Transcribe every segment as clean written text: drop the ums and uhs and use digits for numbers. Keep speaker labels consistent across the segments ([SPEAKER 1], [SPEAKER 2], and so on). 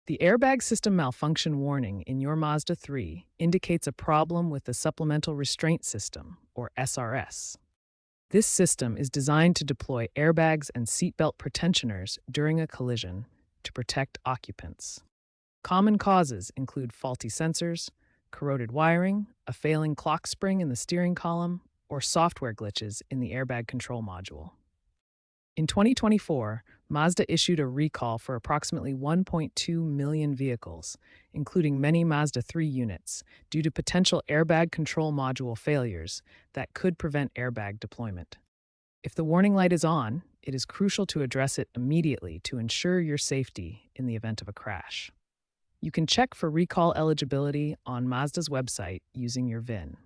[SPEAKER 1] The Airbag System Malfunction warning in your Mazda 3 indicates a problem with the Supplemental Restraint System, or SRS. This system is designed to deploy airbags and seatbelt pretensioners during a collision to protect occupants. Common causes include faulty sensors, corroded wiring, a failing clock spring in the steering column, or software glitches in the airbag control module. In 2024, Mazda issued a recall for approximately 1.2 million vehicles, including many Mazda 3 units, due to potential airbag control module failures that could prevent airbag deployment. If the warning light is on, it is crucial to address it immediately to ensure your safety in the event of a crash. You can check for recall eligibility on Mazda's website using your VIN.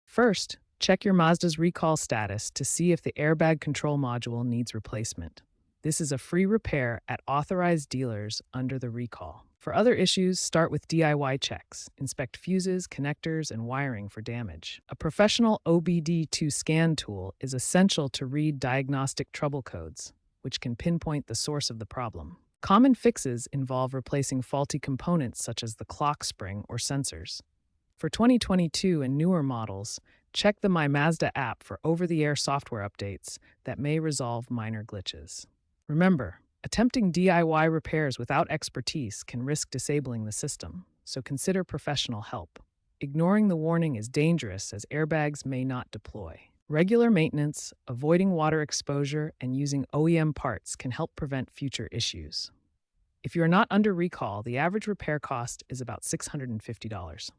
[SPEAKER 1] First, check your Mazda's recall status to see if the airbag control module needs replacement. This is a free repair at authorized dealers under the recall. For other issues, start with DIY checks. Inspect fuses, connectors, and wiring for damage. A professional OBD2 scan tool is essential to read diagnostic trouble codes, which can pinpoint the source of the problem. Common fixes involve replacing faulty components such as the clock spring or sensors. For 2022 and newer models, check the My Mazda app for over-the-air software updates that may resolve minor glitches. Remember, attempting DIY repairs without expertise can risk disabling the system, so consider professional help. Ignoring the warning is dangerous as airbags may not deploy. Regular maintenance, avoiding water exposure, and using OEM parts can help prevent future issues. If you are not under recall, the average repair cost is about $650.